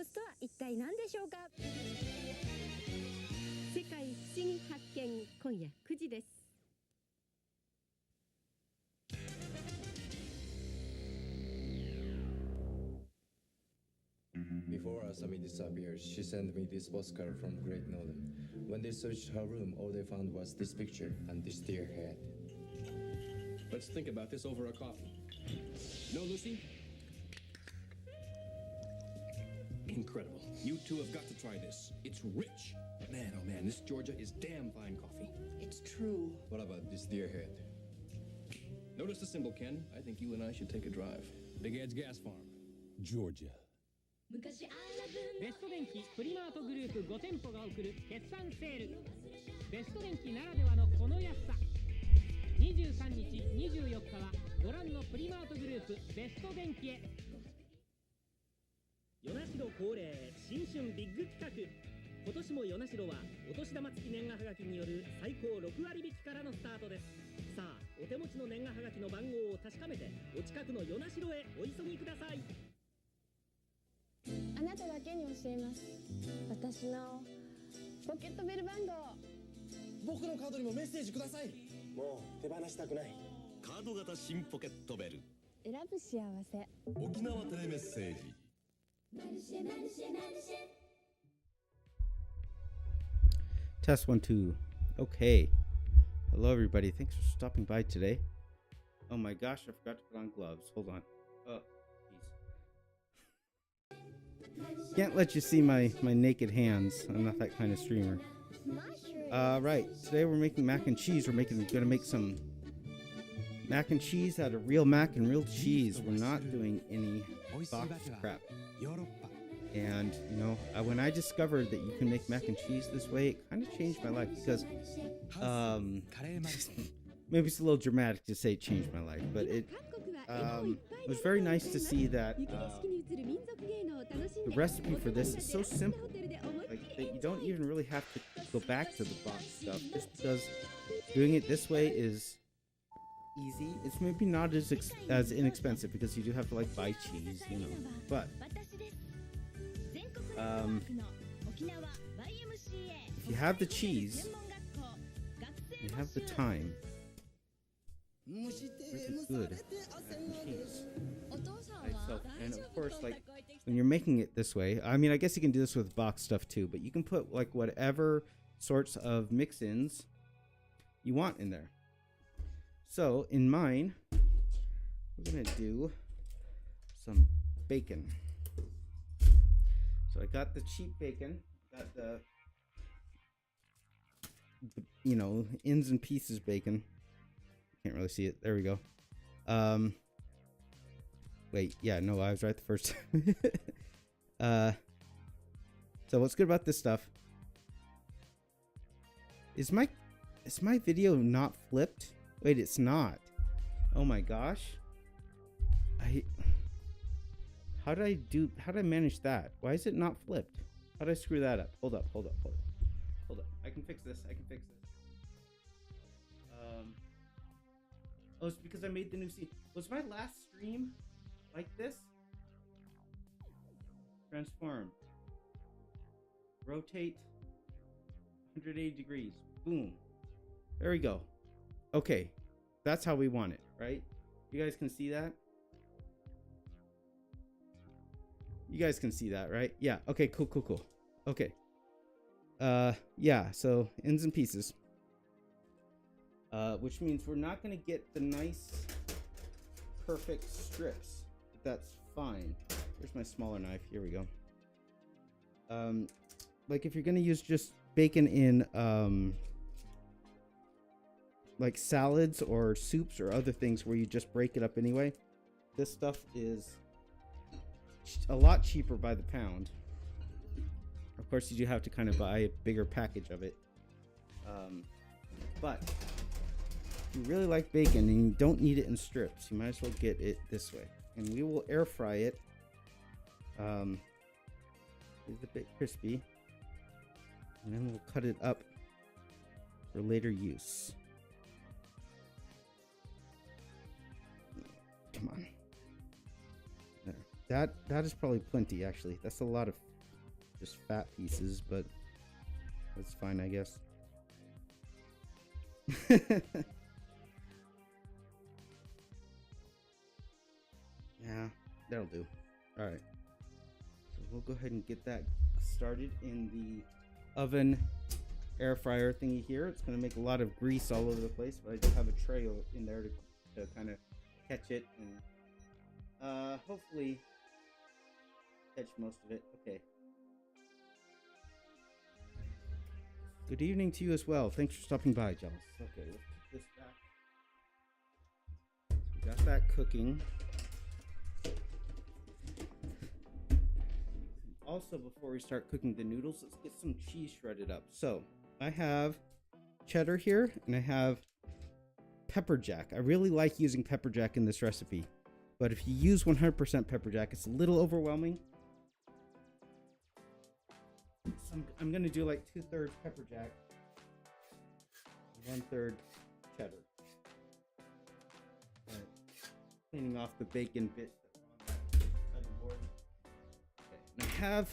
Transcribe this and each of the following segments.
物とは一体何でしょうか。世界不思議発見、今夜9時です。Before Asami disappeared, she sent me this postcard from Great Northern. When they searched her room, all they found was this picture and this deer head. Let's think about this over a coffee. No, Lucy? Incredible. You two have got to try this. It's rich. Man, oh man, this Georgia is damn fine coffee. It's true. What about this deer head? Notice the symbol, Ken. I think you and I should take a drive. Big Ed's Gas Farm, Georgia. ベスト電機プリマートグループ5店舗が送る決算セール。ベスト電機ならではのこの安さ。23日、24日はご覧のプリマートグループベスト電機へ。与那城恒例新春ビッグ企画。今年も与那城はお年玉付き年賀はがきによる最高6割引きからのスタートです。さあ、お手持ちの年賀はがきの番号を確かめてお近くの与那城へお急ぎください。あなただけに教えます。私のポケットベル番号。僕のカードにもメッセージください。もう手放したくない。カード型新ポケットベル。選ぶ幸せ。沖縄テレメッセージ。Test 1 2. Okay. Hello, everybody. Thanks for stopping by today. Oh my gosh, I forgot to put on gloves. Hold on. Oh, jeez. Can't let you see my naked hands. I'm not that kind of streamer. Right. Today we're making mac and cheese. We're gonna make some mac and cheese out of real mac and real cheese. We're not doing any box crap. And, you know, when I discovered that you can make mac and cheese this way, it kind of changed my life because, maybe it's a little dramatic to say it changed my life, but it was very nice to see that the recipe for this is so simple, like that you don't even really have to go back to the box stuff, just because doing it this way is easy. It's maybe not as inexpensive because you do have to like buy cheese, you know, but if you have the cheese, you have the time, really good cheese. So, and of course, like when you're making it this way, I mean, I guess you can do this with box stuff too, but you can put like whatever sorts of mix-ins you want in there. So in mine, we're gonna do some bacon. So I got the cheap bacon, got the you know, ins and pieces bacon. Can't really see it. There we go. Wait, yeah, no, I was right the first time. So what's good about this stuff? Is my video not flipped? Wait, it's not. Oh my gosh. How did I manage that? Why is it not flipped? How did I screw that up? Hold up. I can fix this. Oh, it's because I made the new scene. Was my last stream like this? Transform. Rotate 180 degrees. Boom. There we go. Okay. That's how we want it, right? You guys can see that? You guys can see that, right? Yeah. Okay, cool. Okay. Yeah, so ends and pieces. Which means we're not going to get the nice, perfect strips. But that's fine. Here's my smaller knife. Here we go. Like if you're going to use just bacon in, like salads or soups or other things where you just break it up anyway, this stuff is a lot cheaper by the pound. Of course, you do have to kind of buy a bigger package of it. But if you really like bacon and you don't need it in strips, you might as well get it this way. And we will air fry it. It's a bit crispy. And then we'll cut it up for later use. Come on. There. That is probably plenty, actually. That's a lot of just fat pieces, but that's fine, I guess. Yeah, that'll do. All right. So we'll go ahead and get that started in the oven air fryer thingy here. It's going to make a lot of grease all over the place, but I do have a tray in there to kind of catch it and hopefully catch most of it. Okay. Good evening to you as well. Thanks for stopping by, Jealous. Okay, let's put this back. We got that cooking. Also, before we start cooking the noodles, let's get some cheese shredded up. So, I have cheddar here, and I have pepper jack. I really like using pepper jack in this recipe, but if you use 100% pepper jack, it's a little overwhelming. So I'm going to do like 2/3 pepper jack, 1/3 cheddar. All right. Cleaning off the bacon bits that's on that cutting board. Okay.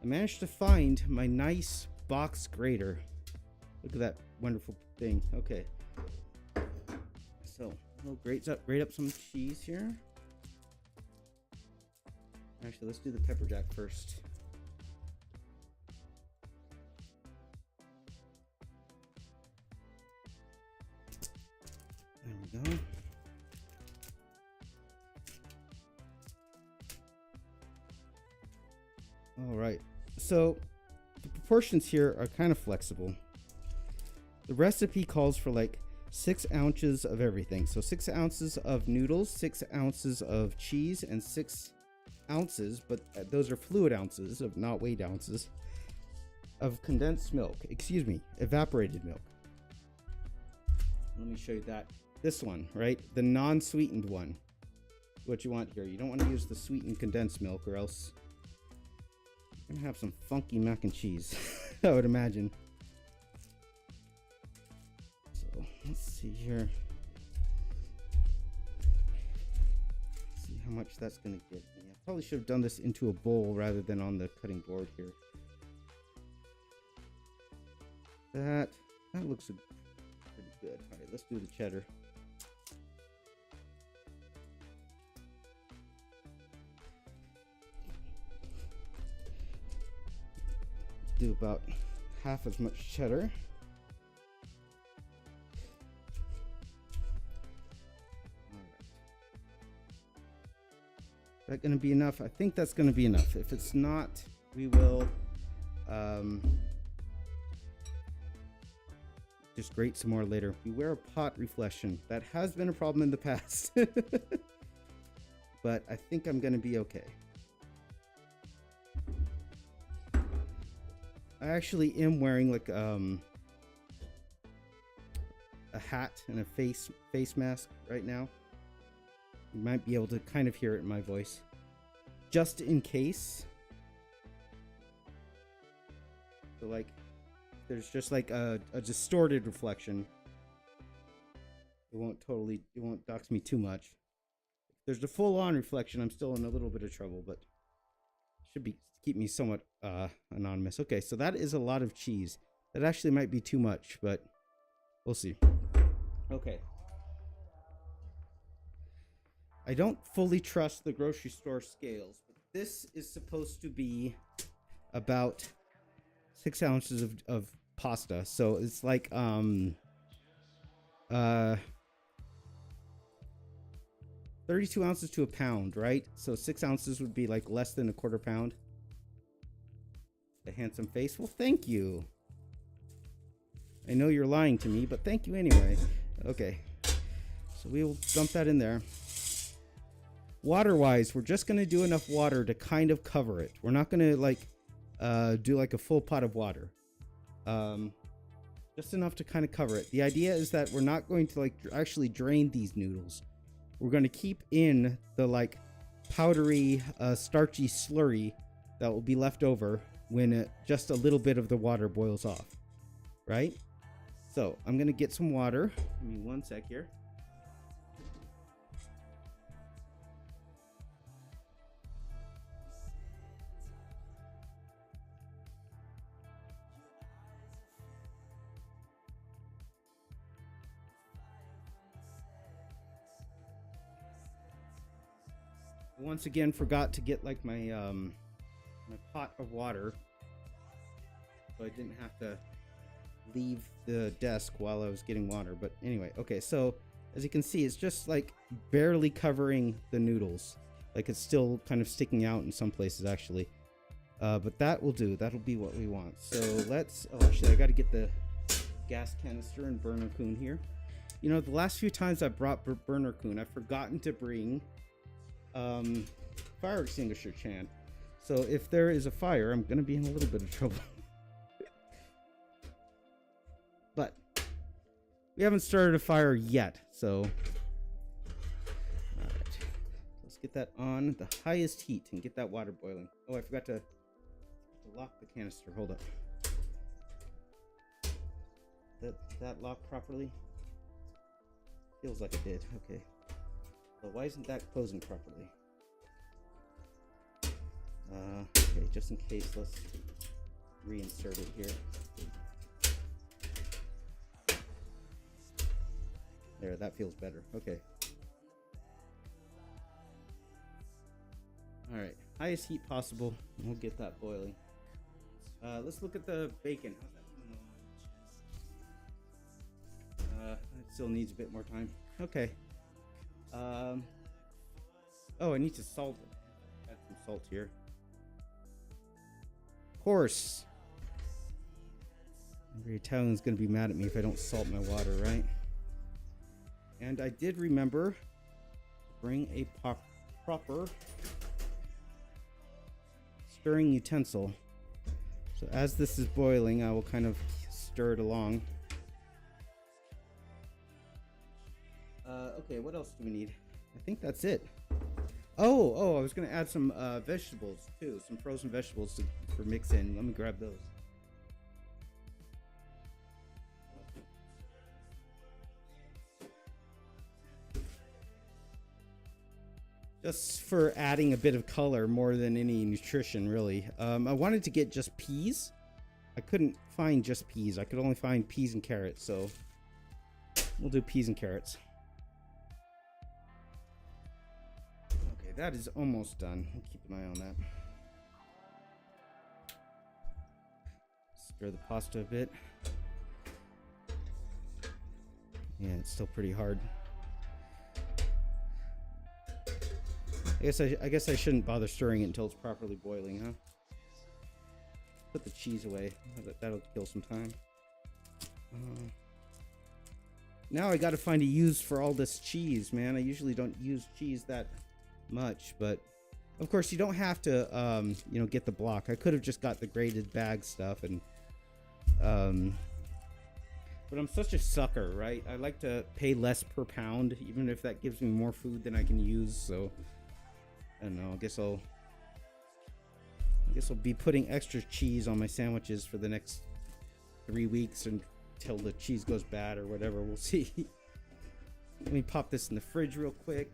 I managed to find my nice box grater. Look at that wonderful thing. Okay. So we'll grate up some cheese here. Actually, let's do the pepper jack first. There we go. All right. So the proportions here are kind of flexible. The recipe calls for like 6 ounces of everything. So 6 ounces of noodles, 6 ounces of cheese, and 6 ounces, but those are fluid ounces of not weight ounces, of condensed milk. Excuse me, evaporated milk. Let me show you that. This one, right? The non-sweetened one. What you want here. You don't want to use the sweetened condensed milk, or else you're gonna have some funky mac and cheese, I would imagine. So let's see here. Let's see how much that's gonna get me. I probably should have done this into a bowl rather than on the cutting board here. That looks pretty good. All right, let's do the cheddar. Do about half as much cheddar. All right. Is that going to be enough? I think that's going to be enough. If it's not, we will just grate some more later. Beware of pot reflection. That has been a problem in the past. But I think I'm going to be okay. I actually am wearing like a hat and a face mask right now. You might be able to kind of hear it in my voice, just in case. So like, there's just like a distorted reflection. It won't dox me too much. If there's a full-on reflection, I'm still in a little bit of trouble, but should keep me somewhat anonymous. Okay, so that is a lot of cheese. That actually might be too much, but we'll see. Okay. I don't fully trust the grocery store scales, but this is supposed to be about 6 ounces of pasta. So it's like 32 ounces to a pound, right? So 6 ounces would be like less than a quarter pound. A handsome face. Well, thank you. I know you're lying to me, but thank you anyway. Okay. So we will dump that in there. Water-wise, we're just going to do enough water to kind of cover it. We're not going to like do like a full pot of water. Just enough to kind of cover it. The idea is that we're not going to like actually drain these noodles. We're going to keep in the like powdery, starchy slurry that will be left over when just a little bit of the water boils off, right? So I'm going to get some water. Give me 1 sec here. Once again, forgot to get like my my pot of water, so I didn't have to leave the desk while I was getting water. But anyway, okay, so as you can see, it's just like barely covering the noodles. Like it's still kind of sticking out in some places actually. But that will do. That'll be what we want. So let's, oh actually I got to get the gas canister and burner coon here. You know, the last few times I brought burner coon, I've forgotten to bring fire extinguisher chan. So if there is a fire, I'm gonna be in a little bit of trouble. But we haven't started a fire yet, so alright, let's get that on the highest heat and get that water boiling. Oh, I forgot to lock the canister. Hold up. That locked properly? Feels like it did. Okay. So why isn't that closing properly? Okay, just in case, let's reinsert it here. There, that feels better. Okay. Alright, highest heat possible. We'll get that boiling. Let's look at the bacon. How's that coming along? It still needs a bit more time. Okay. Oh, I need to salt it. Add some salt here. Of course. Every Italian's gonna be mad at me if I don't salt my water, right? And I did remember to bring a proper stirring utensil. So as this is boiling, I will kind of stir it along. Okay, what else do we need? I think that's it. Oh, I was gonna add some vegetables too, some frozen vegetables for mix in. Let me grab those. Just for adding a bit of color more than any nutrition, really. I wanted to get just peas. I couldn't find just peas. I could only find peas and carrots, so we'll do peas and carrots. Okay, that is almost done. I'll keep an eye on that. Stir the pasta a bit. Yeah, it's still pretty hard. I guess I shouldn't bother stirring it until it's properly boiling, huh? Put the cheese away. That'll kill some time. Now I gotta find a use for all this cheese, man. I usually don't use cheese that much, but of course you don't have to, you know, get the block. I could have just got the grated bag stuff, and but I'm such a sucker, right? I like to pay less per pound, even if that gives me more food than I can use. So I don't know. I guess I'll be putting extra cheese on my sandwiches for the next 3 weeks until the cheese goes bad or whatever. We'll see. Let me pop this in the fridge real quick.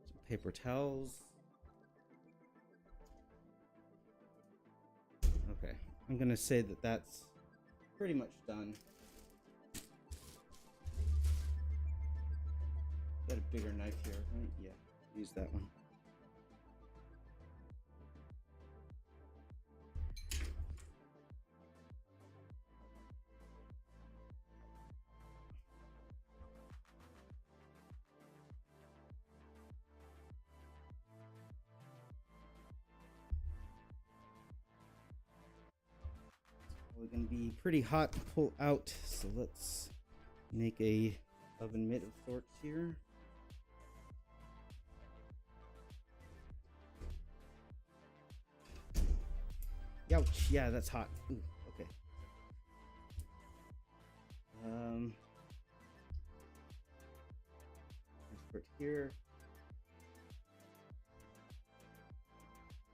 Some paper towels. Okay, I'm gonna say that that's pretty much done. Got a bigger knife here, right? Yeah, use that one. We're going to be pretty hot to pull out, so let's make a oven mitt of sorts here. Ouch! Yeah, that's hot. Ooh, okay. Let's put it here.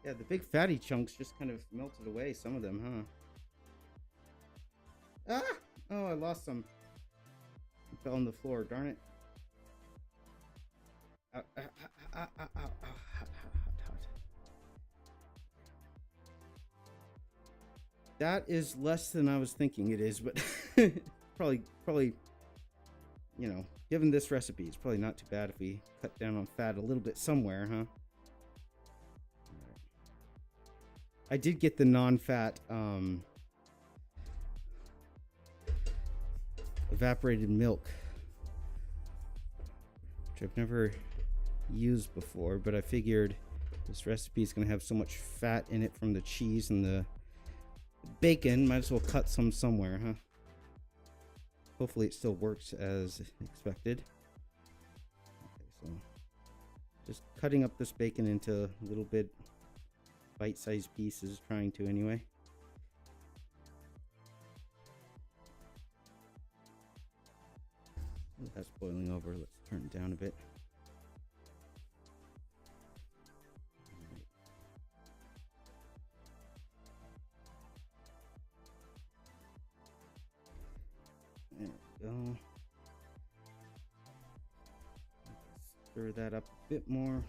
Yeah, the big fatty chunks just kind of melted away. Some of them, huh? Ah! Oh, I lost some. I fell on the floor, darn it. Ow, ow, ow, ow, ow, ow, hot, hot, hot, hot. that is less than I was thinking it is, but probably, you know, given this recipe, it's probably not too bad if we cut down on fat a little bit somewhere, huh? I did get the non-fat evaporated milk, which I've never used before, but I figured this recipe is going to have so much fat in it from the cheese and the bacon, might as well cut some somewhere, huh? Hopefully it still works as expected. Okay, so just cutting up this bacon into a little bit bite-sized pieces, trying to anyway. That's boiling over. Let's turn it down a bit. There we go. Stir that up a bit more.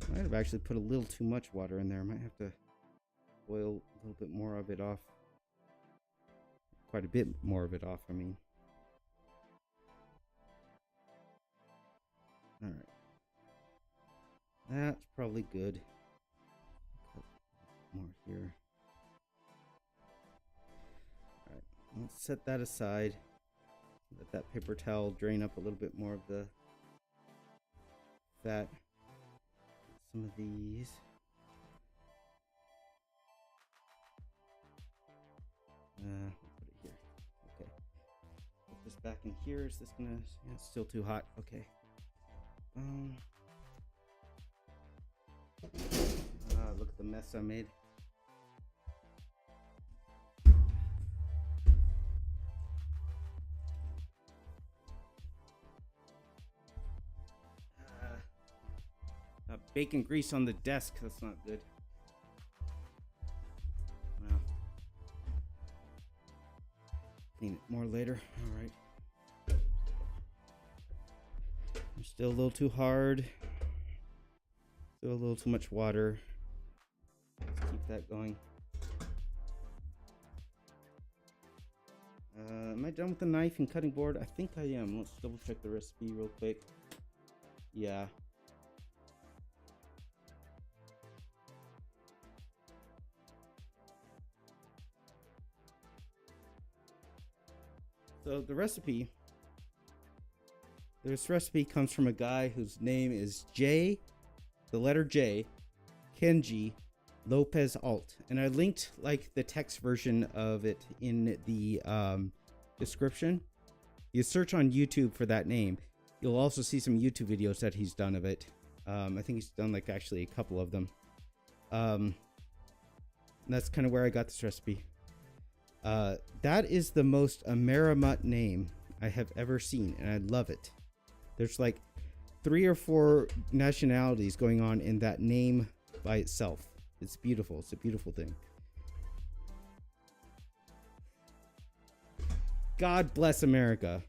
Might have actually put a little too much water in there. Might have to boil a little bit more of it off. Quite a bit more of it off, I mean. Alright. That's probably good. Put more here. Alright, let's set that aside. Let that paper towel drain up a little bit more of the fat. Some of these. Put it here. Okay. Put this back in here. Is this gonna? Yeah, it's still too hot. Okay. Look at the mess I made. Bacon grease on the desk. That's not good. Well, clean it more later. All right. Still a little too hard. Still a little too much water. Let's keep that going. Am I done with the knife and cutting board? I think I am. Let's double check the recipe real quick. Yeah. So this recipe comes from a guy whose name is J, the letter J, Kenji Lopez Alt. And I linked like the text version of it in the description. You search on YouTube for that name. You'll also see some YouTube videos that he's done of it. I think he's done like actually a couple of them. That's kind of where I got this recipe. That is the most Amerimut name I have ever seen, and I love it. There's like 3 or 4 nationalities going on in that name by itself. It's beautiful. It's a beautiful thing. God bless America.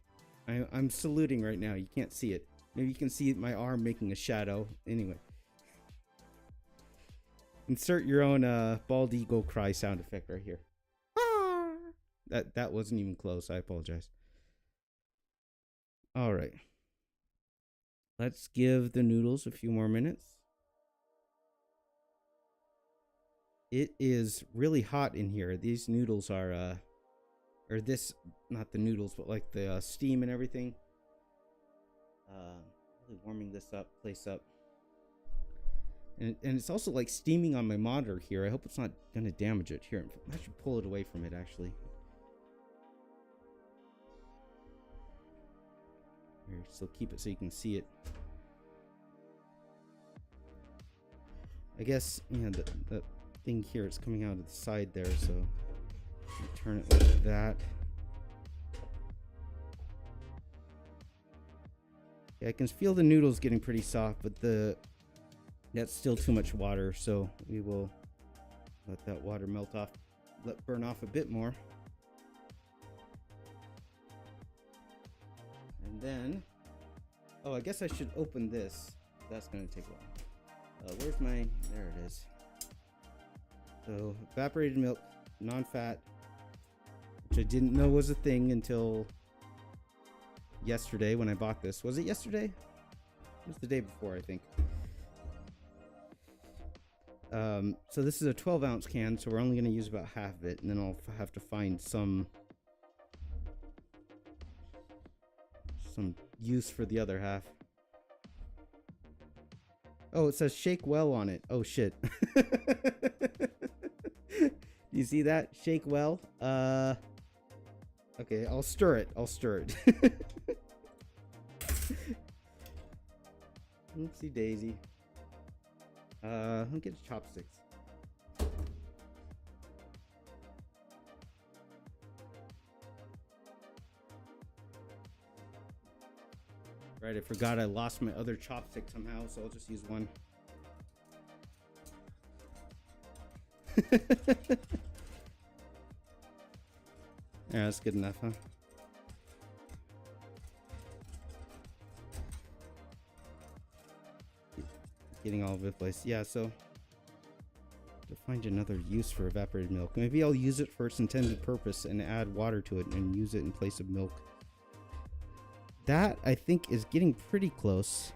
I'm saluting right now. You can't see it. Maybe you can see my arm making a shadow. Anyway. Insert your own bald eagle cry sound effect right here. That wasn't even close. I apologize. All right. Let's give the noodles a few more minutes. It is really hot in here. These noodles are, or this, not the noodles, but like the steam and everything. Really warming this place up. And it's also like steaming on my monitor here. I hope it's not going to damage it. Here, I should pull it away from it actually. Here, still keep it so you can see it. I guess, yeah, the thing here is coming out of the side there, so turn it like that. Yeah, I can feel the noodles getting pretty soft, but that's still too much water, so we will let that water melt off, burn off a bit more. And then, oh, I guess I should open this. That's going to take a while. Where's my... There it is. So, evaporated milk, non-fat, which I didn't know was a thing until yesterday when I bought this. Was it yesterday? It was the day before, I think. So this is a 12-ounce can, so we're only going to use about half of it, and then I'll have to find some use for the other half. Oh, it says shake well on it. Oh, shit. You see that? Shake well. Okay, I'll stir it. Oopsie daisy. Let me get chopsticks. Right, I forgot I lost my other chopstick somehow, so I'll just use one. Yeah, that's good enough, huh? Getting all over the place. Yeah, so to find another use for evaporated milk. Maybe I'll use it for its intended purpose and add water to it and use it in place of milk. That, I think, is getting pretty close.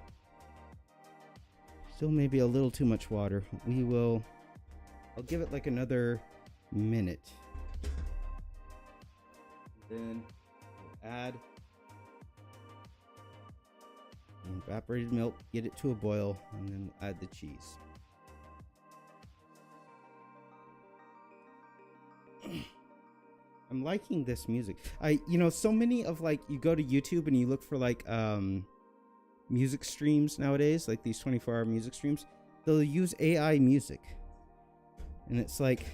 Still maybe a little too much water. I'll give it like another minute. Then we'll add evaporated milk, get it to a boil, and then we'll add the cheese. I'm liking this music. So many of you go to YouTube and you look for music streams nowadays, like these 24-hour music streams. They'll use AI music. And it's like,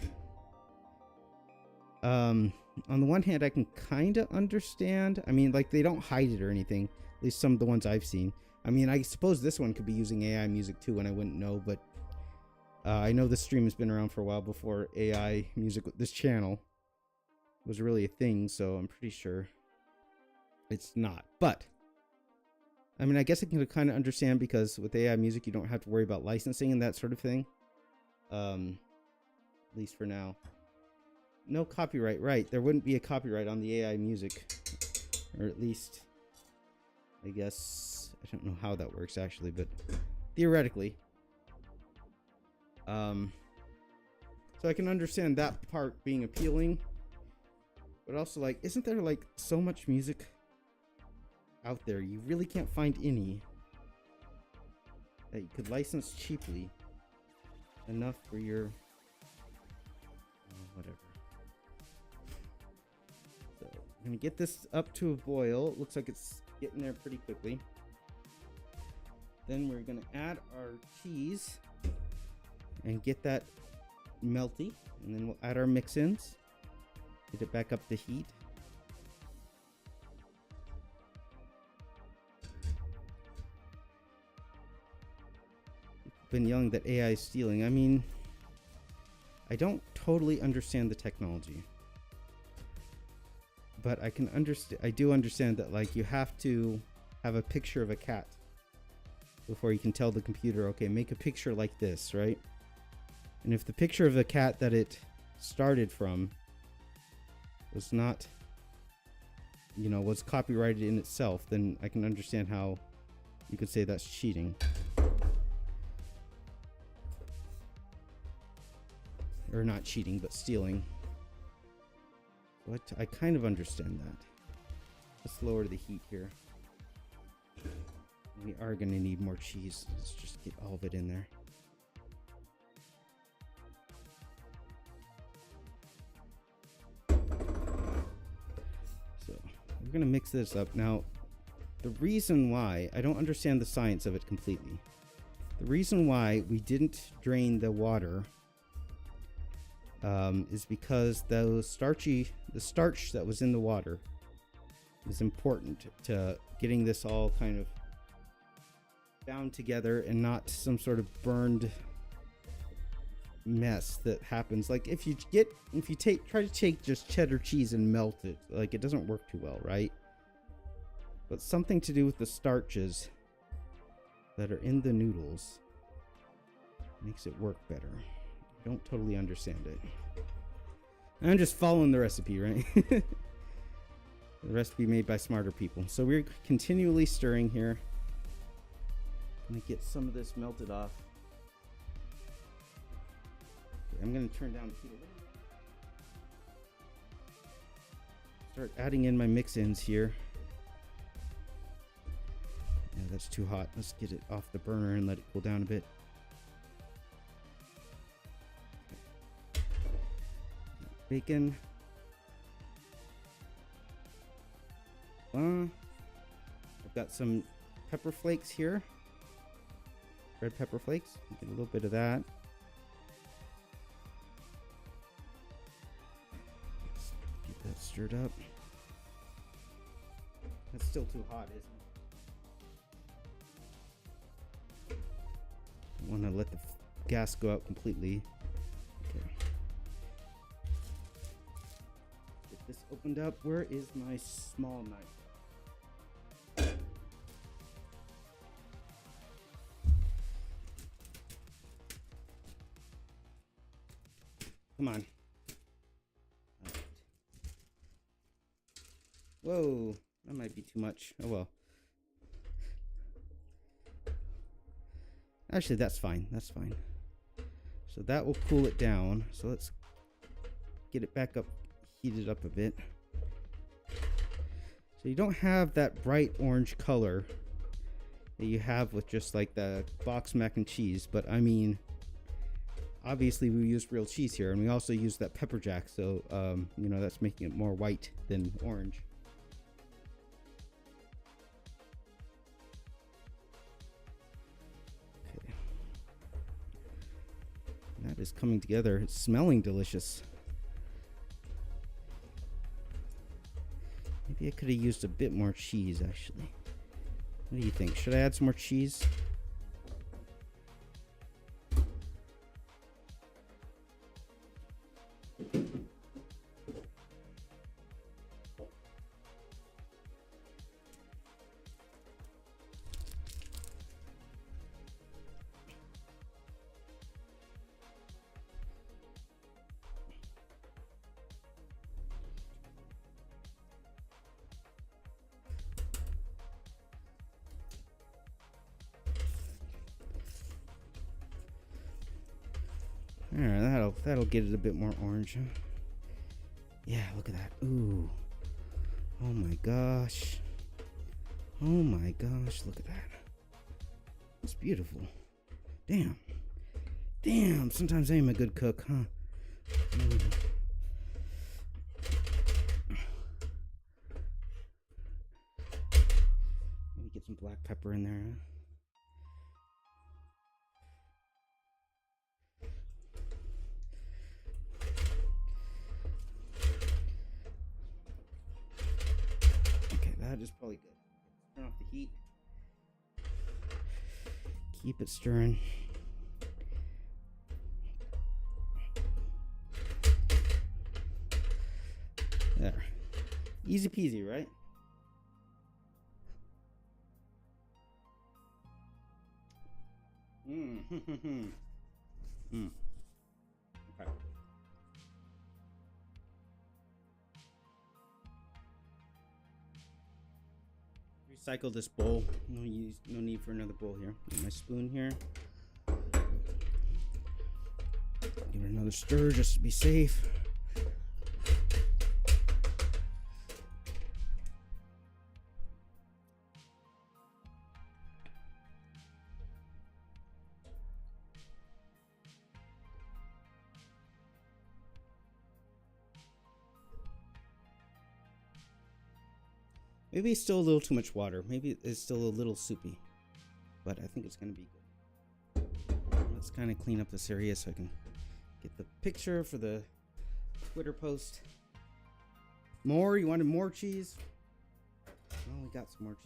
on the one hand, I can kind of understand. I mean, they don't hide it or anything. At least some of the ones I've seen. I mean, I suppose this one could be using AI music too, and I wouldn't know. But I know this stream has been around for a while before AI music. This channel was really a thing, so I'm pretty sure it's not. But I mean, I guess I can kind of understand, because with AI music, you don't have to worry about licensing and that sort of thing. At least for now. No copyright, right? There wouldn't be a copyright on the AI music, or at least, I guess, I don't know how that works actually, but theoretically. So I can understand that part being appealing, but also isn't there so much music out there? You really can't find any that you could license cheaply enough for your whatever. So I'm gonna get this up to a boil. It looks like it's getting there pretty quickly. Then we're gonna add our cheese and get that melty, and then we'll add our mix-ins. Get it back up to heat. Been yelling that AI is stealing. I mean, I don't totally understand the technology, but I can understand. I do understand that you have to have a picture of a cat before you can tell the computer, okay, make a picture like this, right? And if the picture of the cat that it started from was not, was copyrighted in itself, then I can understand how you could say that's cheating. Or not cheating, but stealing. What? I kind of understand that. Let's lower the heat here. We are going to need more cheese. Let's just get all of it in there. So, we're going to mix this up. Now, the reason why, I don't understand the science of it completely. The reason why we didn't drain the water is because the starch that was in the water is important to getting this all kind of bound together and not some sort of burned mess that happens. If you try to take just cheddar cheese and melt it, it doesn't work too well, right? But something to do with the starches that are in the noodles Makes it work better. Don't totally understand it. I'm just following the recipe, right? The recipe made by smarter people. So we're continually stirring here. I'm gonna get some of this melted off. Okay, I'm gonna turn down the heat a little bit. Start adding in my mix-ins here. Yeah, that's too hot. Let's get it off the burner and let it cool down a bit. Bacon. I've got some pepper flakes here. Red pepper flakes. Get a little bit of that. Let's get that stirred up. That's still too hot, isn't it? I want to let the gas go out completely. Okay. Get this opened up. Where is my small knife? Come on. All right. Whoa, that might be too much. Oh well. Actually, that's fine. That's fine. So that will cool it down. So let's get it back up, heat it up a bit. So you don't have that bright orange color that you have with just like the box mac and cheese, but I mean, obviously we used real cheese here, and we also used that pepper jack, so you know, that's making it more white than orange. Okay. That is coming together. It's smelling delicious. Maybe I could have used a bit more cheese, actually. What do you think? Should I add some more cheese? Alright, that'll get it a bit more orange, huh? Yeah, look at that. Ooh. Oh my gosh. Oh my gosh, look at that. It's beautiful. Damn. Damn, sometimes I am a good cook, huh? Maybe get some black pepper in there, huh? That is probably good. Turn off the heat. Keep it stirring. There. Easy peasy, right? Okay. Recycle this bowl. No need for another bowl here. Get my spoon here. Give it another stir just to be safe. Maybe it's still a little too much water. Maybe it's still a little soupy. But I think it's going to be good. Let's kind of clean up this area so I can get the picture for the Twitter post. More? You wanted more cheese? Well, we got some more cheese.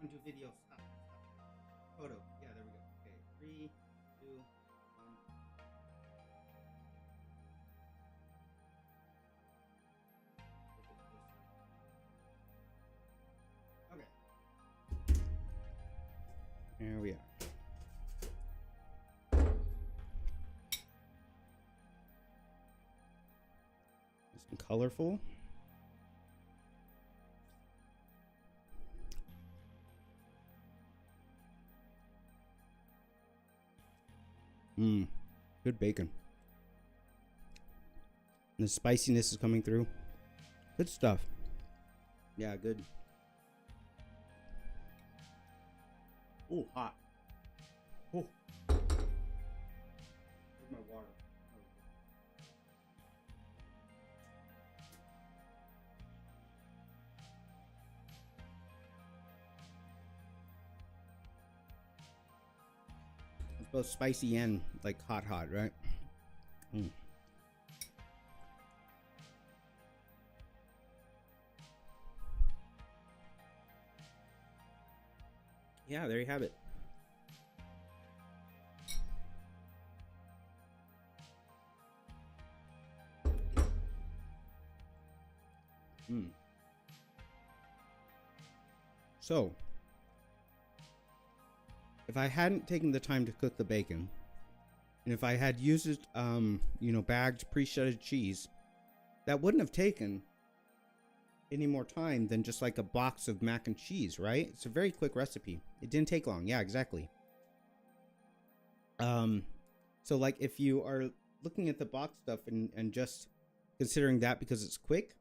want to do video. Stop. Photo. Yeah, there we go. Okay, 3, 2, 1. Okay. There we are. Nice and colorful. Good bacon. And the spiciness is coming through. Good stuff. Yeah, good. Oh, hot. Oh. Where's my water? It's both spicy and like hot, right? Yeah, there you have it. So, if I hadn't taken the time to cook the bacon, and if I had used, bagged pre-shredded cheese, that wouldn't have taken any more time than just like a box of mac and cheese, right? It's a very quick recipe. It didn't take long. Yeah, exactly. So like if you are looking at the box stuff and just considering that because it's quick,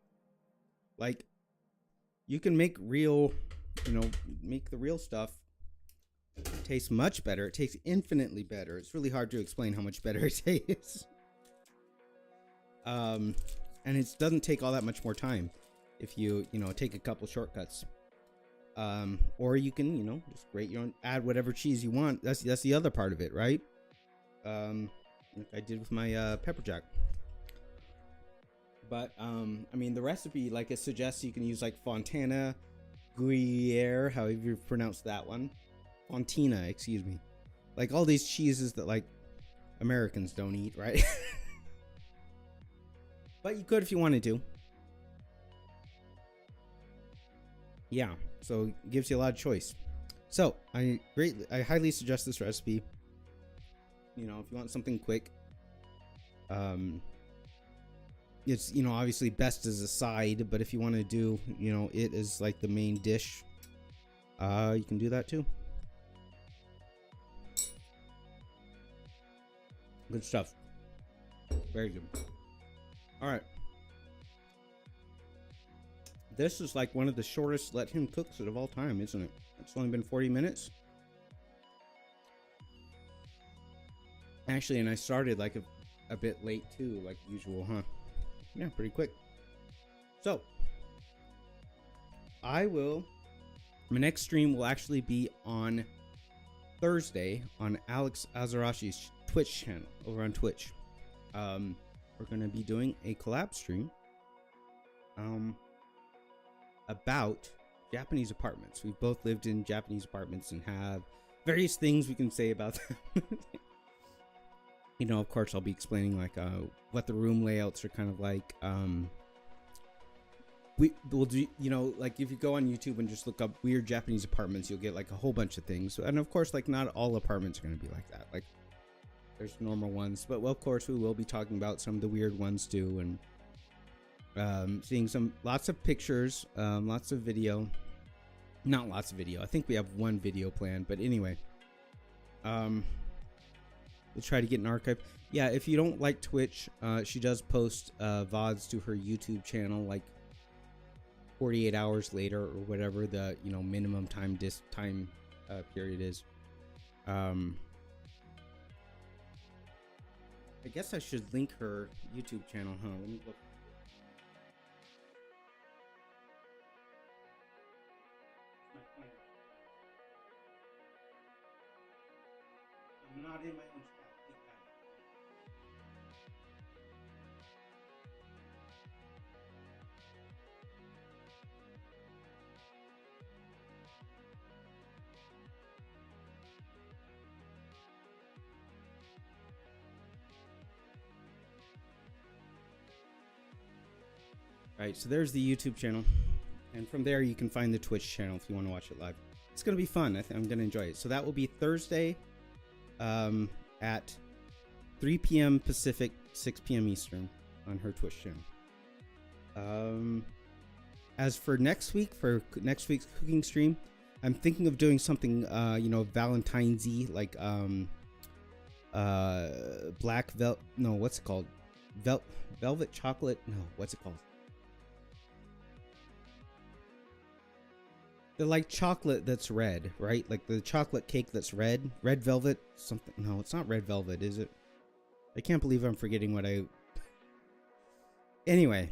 like you can make real, make the real stuff taste much better. It tastes infinitely better. It's really hard to explain how much better it tastes. And it doesn't take all that much more time if you take a couple shortcuts. Or you can just grate your own, add whatever cheese you want. That's the other part of it, right? Like I did with my pepper jack. But I mean the recipe, like it suggests you can use like Fontana, Gruyere, however you pronounce that one, Fontina, excuse me, like all these cheeses that like Americans don't eat, right? But you could if you wanted to. Yeah, so it gives you a lot of choice. So I highly suggest this recipe. If you want something quick, it's obviously best as a side, but if you want to do it as like the main dish, you can do that too. Good stuff. Very good. All right. This is like one of the shortest Let Him Cooks of all time, isn't it? It's only been 40 minutes. Actually, and I started like a bit late too, like usual, huh? Yeah, pretty quick. So, my next stream will actually be on Thursday on Alex Azarashi's Twitch channel over on Twitch. We're going to be doing a collab stream about Japanese apartments. We've both lived in Japanese apartments and have various things we can say about them. Of course, I'll be explaining like what the room layouts are kind of like. We will do, like if you go on YouTube and just look up weird Japanese apartments, you'll get like a whole bunch of things. And of course, like not all apartments are going to be like that. Like there's normal ones, but of course we will be talking about some of the weird ones too, and seeing lots of pictures, lots of video. Not lots of video. I think we have one video planned, but anyway. We'll try to get an archive. Yeah, if you don't like Twitch, she does post VODs to her YouTube channel like 48 hours later or whatever the minimum time period is. I guess I should link her YouTube channel, huh? Let me look. I'm not in my own chat. Right, so there's the YouTube channel. And from there, you can find the Twitch channel if you want to watch it live. It's going to be fun. I'm going to enjoy it. So that will be Thursday at 3 p.m. Pacific, 6 p.m. Eastern on her Twitch channel. As for next week's cooking stream, I'm thinking of doing something, Valentine's-y, like black velvet. No, what's it called? Velvet chocolate. No, what's it called? The like chocolate that's red, right? Like the chocolate cake that's red. Red velvet something. No, it's not red velvet, is it? I can't believe I'm forgetting what I... Anyway.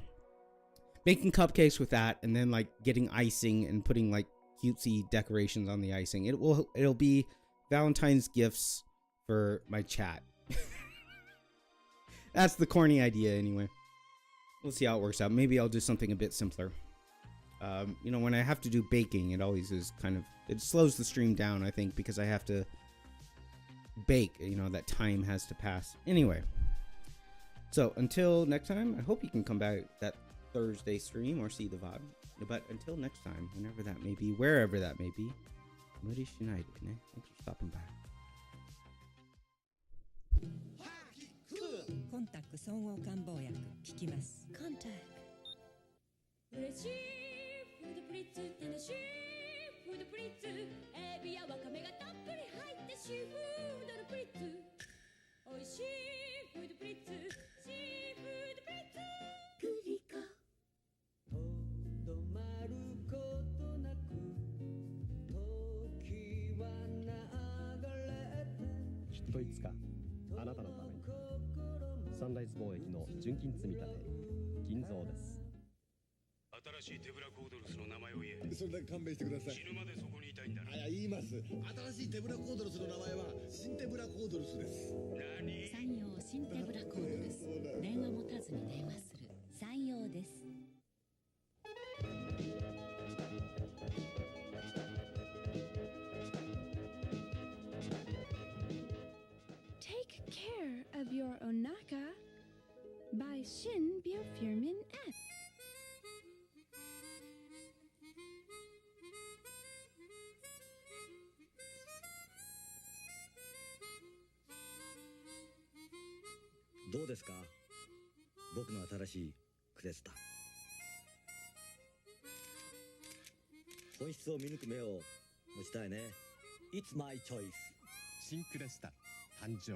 Making cupcakes with that and then like getting icing and putting like cutesy decorations on the icing. It'll be Valentine's gifts for my chat. That's the corny idea anyway. We'll see how it works out. Maybe I'll do something a bit simpler. When I have to do baking, it always is it slows the stream down, I think, because I have to bake, that time has to pass. Anyway, so until next time, I hope you can come back that Thursday stream or see the VOD. But until next time, whenever that may be, wherever that may be, Thanks for stopping by. コンタック総合感冒薬効きます。コンタクト。嬉しいフードプリッツ、楽しいフードプリッツ、エビやワカメがたっぷり入ったシーフードのプリッツ、おいしいフードプリッツ、シーフードプリッツ、グリコ。とどまることなく時は流れて、きっといつかあなたのためにサンライズ貿易の純金積み立て金蔵です。新しい手ぶらコードルスの名前を言え。それだけ勘弁してください。死ぬまでそこにいたいんだな。言います。新しい手ぶらコードルスの名前は新手ぶらコードルスです。何？山陽新手ぶらコードルス。電話持たずに電話する。山陽です。Take care of your onaka by Shin Biofirmin S. How どうですか？僕の新しいクレスタ。本質を見抜く目を持ちたいね。It's my choice。新クレスタ誕生。